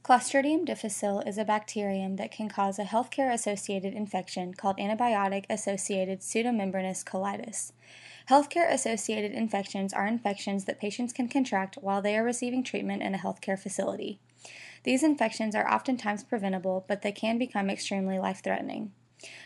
Clostridium difficile is a bacterium that can cause a healthcare-associated infection called antibiotic-associated pseudomembranous colitis. Healthcare-associated infections are infections that patients can contract while they are receiving treatment in a healthcare facility. These infections are oftentimes preventable, but they can become extremely life-threatening.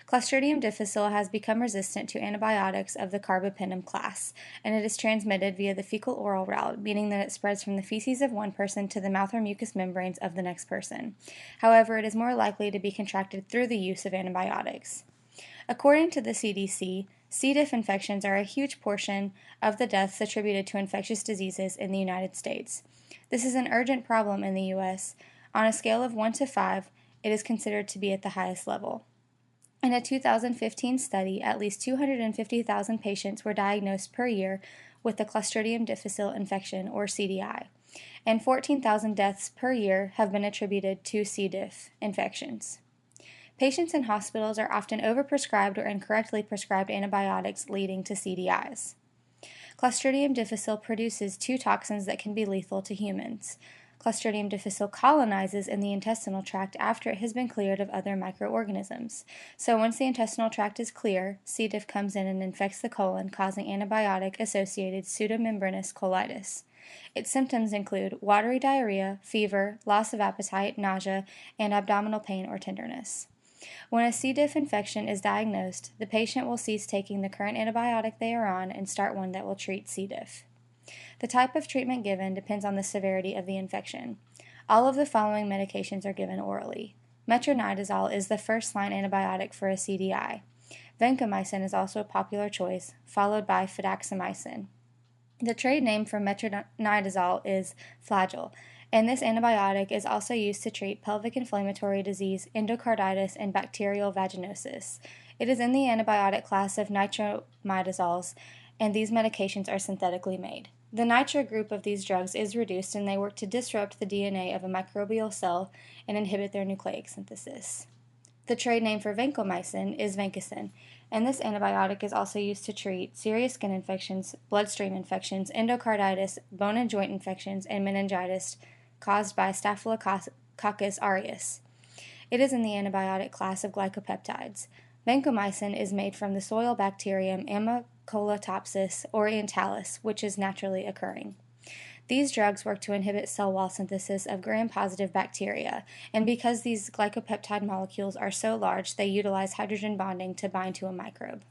Clostridium difficile has become resistant to antibiotics of the carbapenem class, and it is transmitted via the fecal-oral route, meaning that it spreads from the feces of one person to the mouth or mucous membranes of the next person. However, it is more likely to be contracted through the use of antibiotics. According to the CDC, C. diff infections are a huge portion of the deaths attributed to infectious diseases in the United States. This is an urgent problem in the U.S. On a scale of 1 to 5, it is considered to be at the highest level. In a 2015 study, at least 250,000 patients were diagnosed per year with the Clostridium difficile infection, or CDI, and 14,000 deaths per year have been attributed to C. diff infections. Patients in hospitals are often overprescribed or incorrectly prescribed antibiotics, leading to CDIs. Clostridium difficile produces two toxins that can be lethal to humans. Clostridium difficile colonizes in the intestinal tract after it has been cleared of other microorganisms. So once the intestinal tract is clear, C. diff comes in and infects the colon, causing antibiotic-associated pseudomembranous colitis. Its symptoms include watery diarrhea, fever, loss of appetite, nausea, and abdominal pain or tenderness. When a C. diff infection is diagnosed, the patient will cease taking the current antibiotic they are on and start one that will treat C. diff. The type of treatment given depends on the severity of the infection. All of the following medications are given orally. Metronidazole is the first-line antibiotic for a CDI. Vancomycin is also a popular choice, followed by fidaxomicin. The trade name for metronidazole is Flagyl, and this antibiotic is also used to treat pelvic inflammatory disease, endocarditis, and bacterial vaginosis. It is in the antibiotic class of nitromidazoles, and these medications are synthetically made. The nitro group of these drugs is reduced, and they work to disrupt the DNA of a microbial cell and inhibit their nucleic synthesis. The trade name for vancomycin is vancomycin, and this antibiotic is also used to treat serious skin infections, bloodstream infections, endocarditis, bone and joint infections, and meningitis caused by Staphylococcus aureus. It is in the antibiotic class of glycopeptides. Vancomycin is made from the soil bacterium Amycotopsis orientalis, which is naturally occurring. These drugs work to inhibit cell wall synthesis of gram-positive bacteria, and because these glycopeptide molecules are so large, they utilize hydrogen bonding to bind to a microbe.